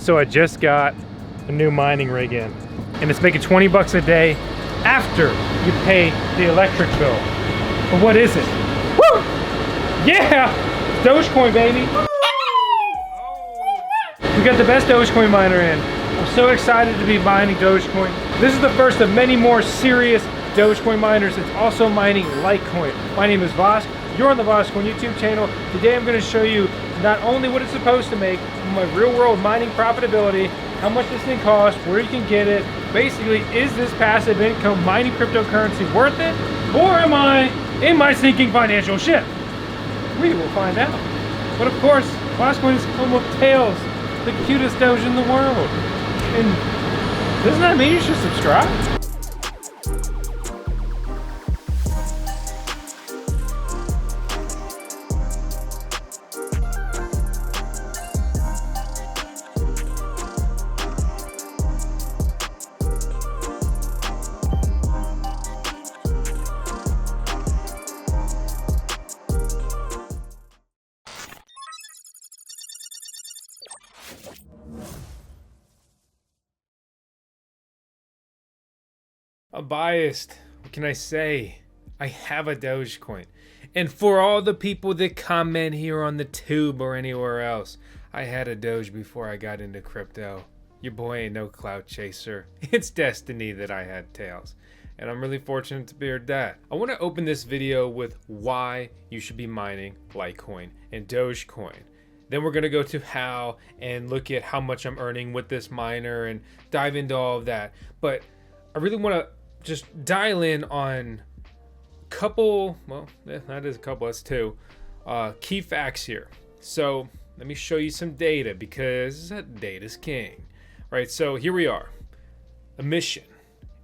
So I just got a new mining rig in, and it's making 20 bucks a day after you pay the electric bill. But what is it? Woo! Yeah! Dogecoin, baby! We got the best Dogecoin miner in. I'm so excited to be mining Dogecoin. This is the first of many more serious Dogecoin miners. It's also mining Litecoin. My name is Vosk. You're on the VoskCoin YouTube channel. Today I'm going to show you not only what it's supposed to make, my real world mining profitability, how much this thing costs, where you can get it. Basically, is this passive income mining cryptocurrency worth it? Or am I in my sinking financial ship? We will find out. But of course, VoskCoin is home of Tails, the cutest Doge in the world. And doesn't that mean you should subscribe? I'm biased. What can I say? I have a Dogecoin. And for all the people that comment here on the tube or anywhere else, I had a Doge before I got into crypto. Your boy ain't no clout chaser. It's destiny that I had Tails. And I'm really fortunate to be that. I want to open this video with why you should be mining Litecoin and Dogecoin. Then we're going to go to how and look at how much I'm earning with this miner and dive into all of that. But I really want to just dial in on a couple, well, that is a couple, that's two, key facts here. So let me show you some data because data's king, right? So here we are, emission.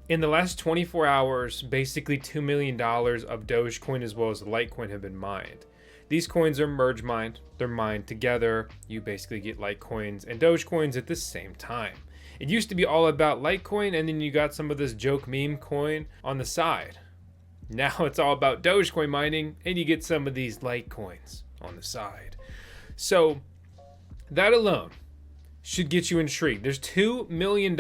In the last 24 hours, basically $2 million of Dogecoin as well as Litecoin have been mined. These coins are merge mined, they're mined together. You basically get Litecoins and Dogecoins at the same time. It used to be all about Litecoin, and then you got some of this joke meme coin on the side. Now it's all about Dogecoin mining, and you get some of these Litecoins on the side. So that alone should get you intrigued. There's $2 million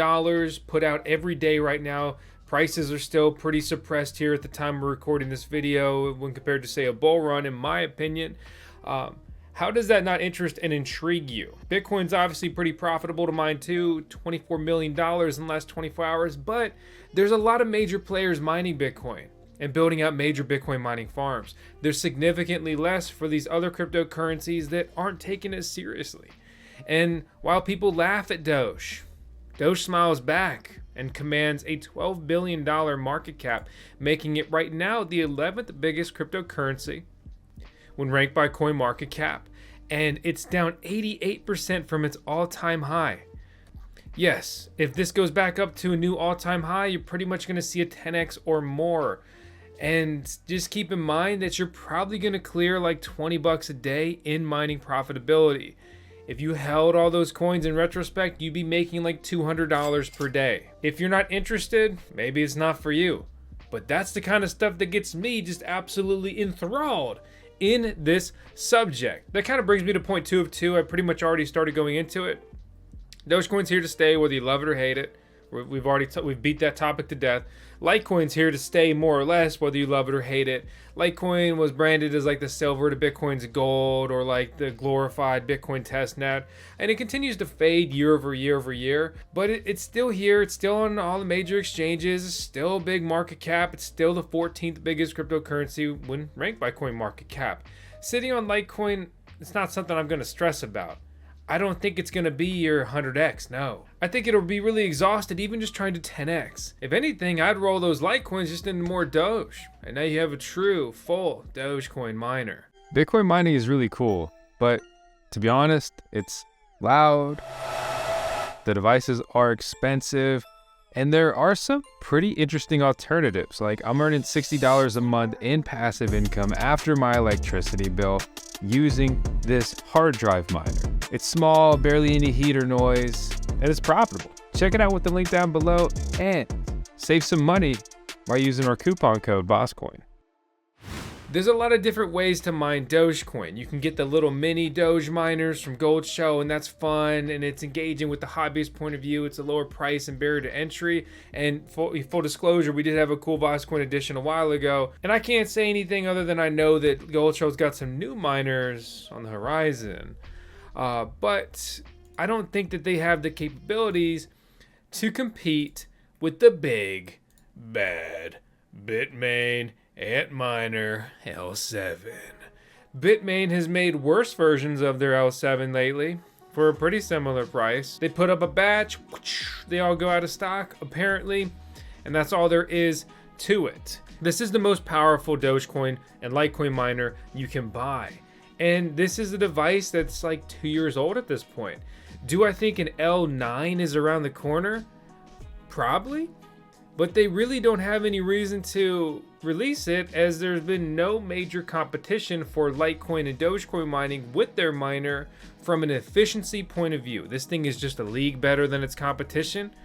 put out every day right now. Prices are still pretty suppressed here at the time we're recording this video when compared to, say, a bull run, in my opinion. How does that not interest and intrigue you? Bitcoin's obviously pretty profitable to mine too, $24 million in the last 24 hours, but there's a lot of major players mining Bitcoin and building out major Bitcoin mining farms. There's significantly less for these other cryptocurrencies that aren't taken as seriously. And while people laugh at Doge smiles back and commands a $12 billion market cap, making it right now the 11th biggest cryptocurrency when ranked by CoinMarketCap, and it's down 88% from its all-time high. Yes, if this goes back up to a new all-time high, you're pretty much going to see a 10x or more. And just keep in mind that you're probably going to clear like 20 bucks a day in mining profitability. If you held all those coins in retrospect, you'd be making like $200 per day. If you're not interested, maybe it's not for you. But that's the kind of stuff that gets me just absolutely enthralled in this subject. That kind of brings me to point 2 of 2. I pretty much already started going into it. Dogecoin's here to stay, whether you love it or hate it. We've beat that topic to death. Litecoin's here to stay more or less, whether you love it or hate it. Litecoin was branded as like the silver to Bitcoin's gold, or like the glorified Bitcoin testnet, and it continues to fade year over year over year. But it's still here. It's still on all the major exchanges. It's still a big market cap. It's still the 14th biggest cryptocurrency when ranked by CoinMarketCap. Sitting on Litecoin, it's not something I'm going to stress about. I don't think it's going to be your 100x, no. I think it'll be really exhausted even just trying to 10x. If anything, I'd roll those Litecoins just into more Doge. And now you have a true, full Dogecoin miner. Bitcoin mining is really cool, but to be honest, it's loud, the devices are expensive, and there are some pretty interesting alternatives. Like, I'm earning $60 a month in passive income after my electricity bill using this hard drive miner. It's small, barely any heat or noise, and it's profitable. Check it out with the link down below and save some money by using our coupon code VoskCoin. There's a lot of different ways to mine Dogecoin. You can get the little mini Doge miners from Gold Show, and that's fun, and it's engaging with the hobbyist point of view. It's a lower price and barrier to entry. And full disclosure, we did have a cool VoskCoin edition a while ago, and I can't say anything other than I know that Gold Show's got some new miners on the horizon. But I don't think that they have the capabilities to compete with the big, bad Bitmain Antminer L7. Bitmain has made worse versions of their L7 lately for a pretty similar price. They put up a batch, they all go out of stock apparently, and that's all there is to it. This is the most powerful Dogecoin and Litecoin miner you can buy. And this is a device that's like 2 years old at this point. Do I think an L9 is around the corner? Probably. But they really don't have any reason to release it, as there's been no major competition for Litecoin and Dogecoin mining with their miner from an efficiency point of view. This thing is just a league better than its competition,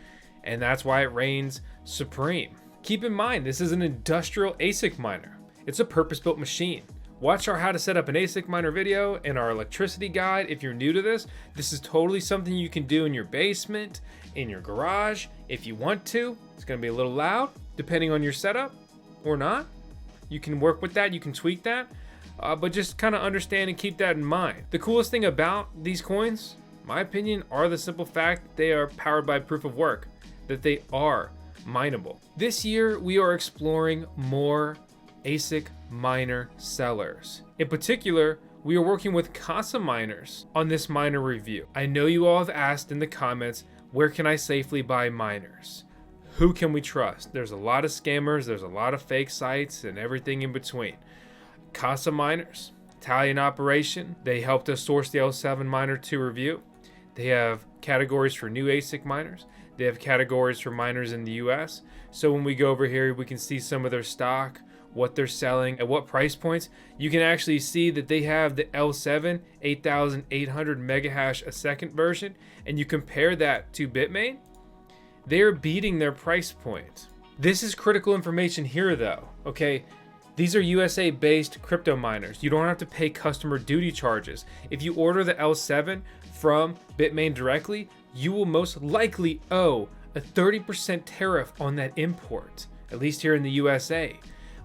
and that's why it reigns supreme. Keep in mind, this is an industrial ASIC miner. It's a purpose-built machine. Watch our how to set up an ASIC miner video and our electricity guide if you're new to this. This is totally something you can do in your basement, in your garage, if you want to. It's gonna be a little loud, depending on your setup or not. You can work with that, you can tweak that, but just kind of understand and keep that in mind. The coolest thing about these coins, in my opinion, are the simple fact that they are powered by proof of work, that they are mineable. This year, we are exploring more ASIC miner sellers. In particular, we are working with Casa Miners on this miner review. I know you all have asked in the comments, where can I safely buy miners? Who can we trust? There's a lot of scammers, there's a lot of fake sites, and everything in between. Casa Miners, Italian operation, they helped us source the L7 miner to review. They have categories for new ASIC miners. They have categories for miners in the US. So when we go over here, we can see some of their stock, what they're selling, at what price points. You can actually see that they have the L7 8,800 megahash a second version, and you compare that to Bitmain, they're beating their price point. This is critical information here though, okay? These are USA based crypto miners. You don't have to pay customer duty charges. If you order the L7 from Bitmain directly, you will most likely owe a 30% tariff on that import, at least here in the USA.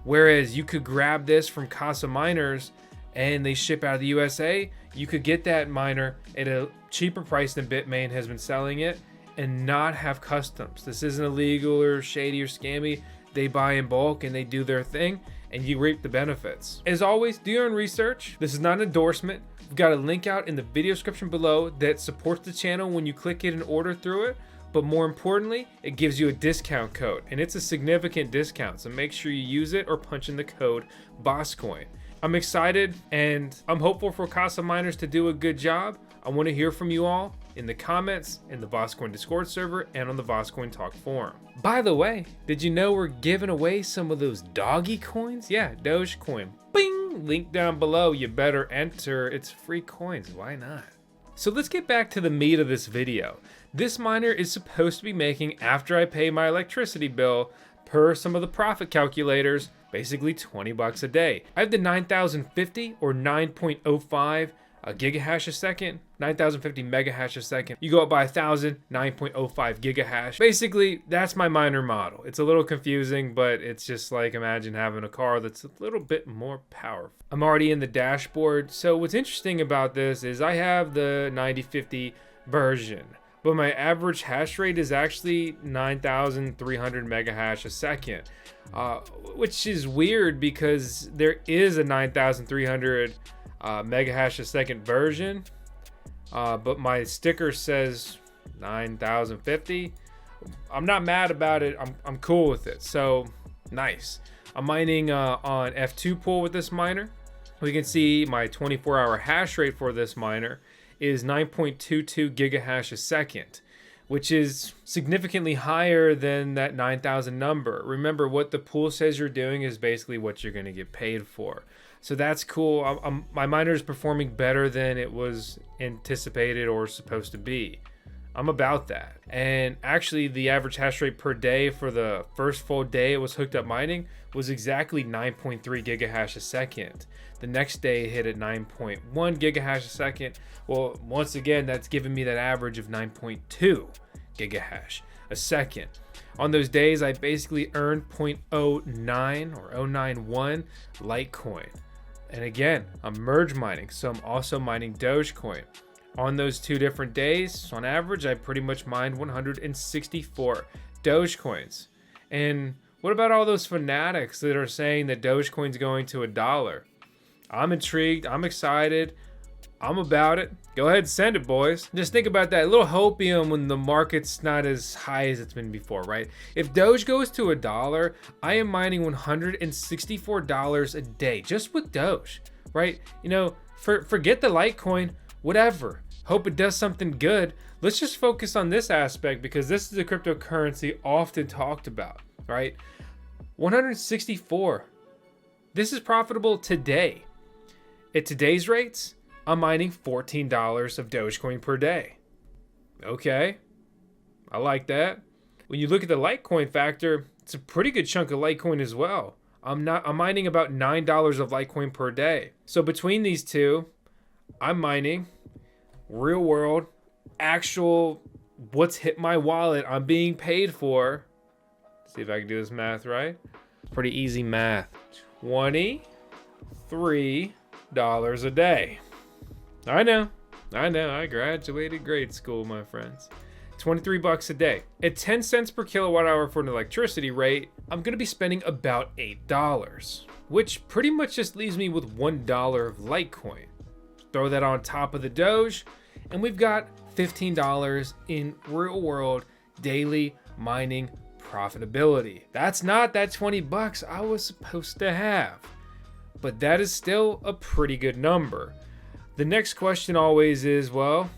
Whereas you could grab this from Casa Miners and they ship out of the USA, you could get that miner at a cheaper price than Bitmain has been selling it and not have customs. This isn't illegal or shady or scammy. They buy in bulk and they do their thing and you reap the benefits. As always, do your own research. This is not an endorsement. We've got a link out in the video description below that supports the channel when you click it and order through it. But more importantly, it gives you a discount code, and it's a significant discount, so make sure you use it or punch in the code VoskCoin. I'm excited and I'm hopeful for Casa Miners to do a good job. I want to hear from you all in the comments, in the VoskCoin Discord server, and on the VoskCoin Talk forum. By the way, did you know we're giving away some of those doggy coins? Yeah, Dogecoin. Bing! Link down below. You better enter. It's free coins. Why not? So let's get back to the meat of this video. This miner is supposed to be making, after I pay my electricity bill, per some of the profit calculators, basically 20 bucks a day. I have the 9050 or 9.05 gigahash a second, 9050 megahash a second. You go up by 1,000, 9.05 gigahash. Basically, that's my miner model. It's a little confusing, but it's just like imagine having a car that's a little bit more powerful. I'm already in the dashboard. So what's interesting about this is I have the 9050 version, but my average hash rate is actually 9,300 megahash a second, which is weird because there is a 9,300 megahash a second version, but my sticker says 9,050. I'm not mad about it. I'm cool with it. So nice. I'm mining on F2 pool with this miner. We can see my 24-hour hash rate for this miner is 9.22 gigahash a second, which is significantly higher than that 9,000 number. Remember, what the pool says you're doing is basically what you're going to get paid for. So that's cool. My miner is performing better than it was anticipated or supposed to be. I'm about that. And actually the average hash rate per day for the first full day it was hooked up mining was exactly 9.3 gigahash a second. The next day it hit at 9.1 gigahash a second. Well, once again, that's giving me that average of 9.2 gigahash a second. On those days, I basically earned 0.09 or 0.91 Litecoin. And again, I'm merge mining, so I'm also mining Dogecoin. On those 2 different days, on average, I pretty much mined 164 Dogecoins. And what about all those fanatics that are saying that Dogecoin's going to $1? I'm intrigued, I'm excited, I'm about it. Go ahead and send it, boys. Just think about that, a little hopium when the market's not as high as it's been before, right? If Doge goes to $1, I am mining $164 a day just with Doge, right? You know, forget the Litecoin, whatever. Hope it does something good. Let's just focus on this aspect because this is a cryptocurrency often talked about, right? 164. This is profitable today. At today's rates, I'm mining $14 of Dogecoin per day. Okay, I like that. When you look at the Litecoin factor, it's a pretty good chunk of Litecoin as well. I'm mining about $9 of Litecoin per day. So between these two, I'm mining real world, actual, what's hit my wallet, I'm being paid for. Let's see if I can do this math right. Pretty easy math. $23 a day. I know, I graduated grade school, my friends. 23 bucks a day. At 10 cents per kilowatt hour for an electricity rate, I'm gonna be spending about $8, which pretty much just leaves me with $1 of Litecoin. Throw that on top of the Doge, and we've got $15 in real world daily mining profitability. That's not that 20 bucks I was supposed to have, but that is still a pretty good number. The next question always is, well,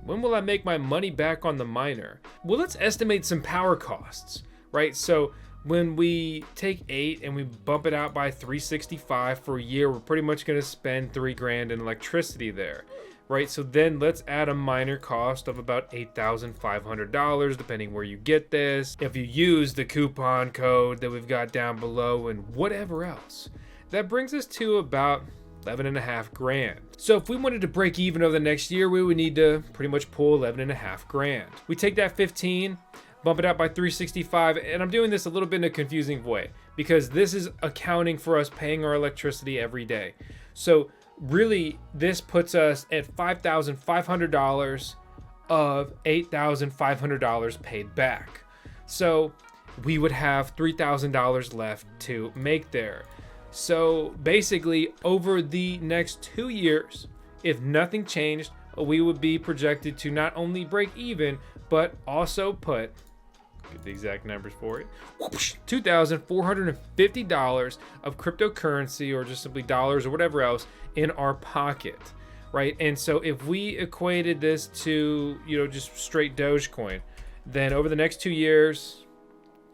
when will I make my money back on the miner? Well, let's estimate some power costs, right? So when we take 8 and we bump it out by 365 for a year, we're pretty much going to spend $3,000 in electricity there, right? So then let's add a miner cost of about $8,500, depending where you get this. If you use the coupon code that we've got down below and whatever else, that brings us to about $11,500. So if we wanted to break even over the next year, we would need to pretty much pull $11,500. We take that 15, bump it out by 365, and I'm doing this a little bit in a confusing way because this is accounting for us paying our electricity every day. So really, this puts us at $5,500 of $8,500 paid back. So we would have $3,000 left to make there. So basically, over the next 2 years, if nothing changed, we would be projected to not only break even, but also put, get the exact numbers for it, $2,450 of cryptocurrency or just simply dollars or whatever else in our pocket, right? And so if we equated this to, just straight Dogecoin, then over the next 2 years,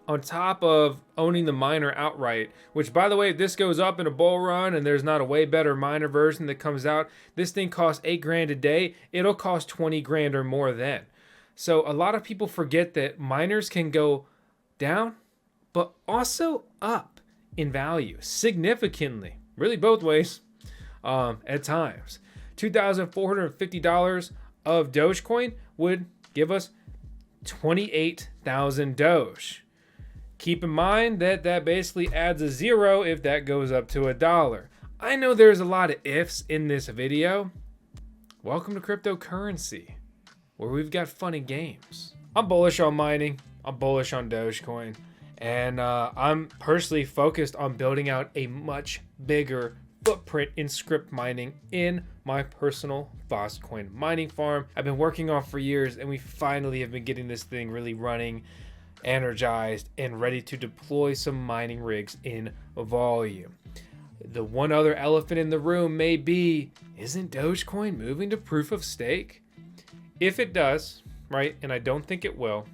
on top of owning the miner outright, which by the way, if this goes up in a bull run and there's not a way better miner version that comes out, this thing costs $8,000 a day. It'll cost $20,000 or more then. So a lot of people forget that miners can go down, but also up in value significantly, really both ways at times. $2,450 of Dogecoin would give us 28,000 Doge. Keep in mind that that basically adds a 0 if that goes up to $1. I know there's a lot of ifs in this video. Welcome to cryptocurrency, where we've got funny games. I'm bullish on mining. I'm bullish on Dogecoin. And I'm personally focused on building out a much bigger footprint in script mining in my personal VoskCoin mining farm I've been working on for years, and we finally have been getting this thing really running, energized, and ready to deploy some mining rigs in volume. The one other elephant in the room may be, isn't Dogecoin moving to proof of stake? If it does, right, and I don't think it will,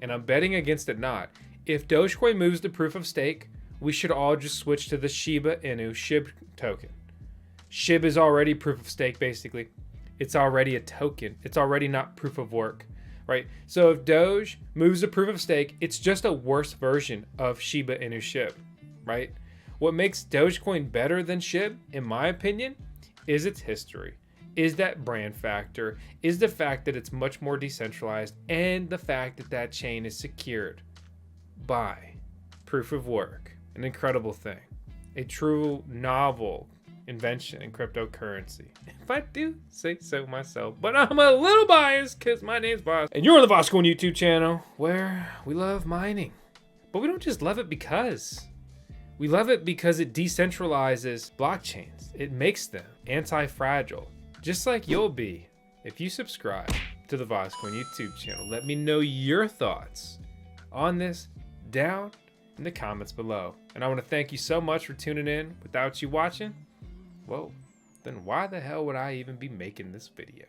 and I'm betting against it not, if Dogecoin moves to proof of stake, we should all just switch to the Shiba Inu SHIB token. SHIB is already proof of stake, basically. It's already a token. It's already not proof of work. right? So if Doge moves to proof of stake, it's just a worse version of Shiba Inu SHIB, right? What makes Dogecoin better than SHIB, in my opinion, is its history, is that brand factor, is the fact that it's much more decentralized, and the fact that that chain is secured by proof of work. An incredible thing. A true novel invention in cryptocurrency, if I do say so myself. But I'm a little biased because my name's Vosk, and you're on the VoskCoin YouTube channel, where we love mining. But we don't just love it because. We love it because it decentralizes blockchains. It makes them anti-fragile, just like you'll be if you subscribe to the VoskCoin YouTube channel. Let me know your thoughts on this down in the comments below. And I want to thank you so much for tuning in. Without you watching, well, then why the hell would I even be making this video?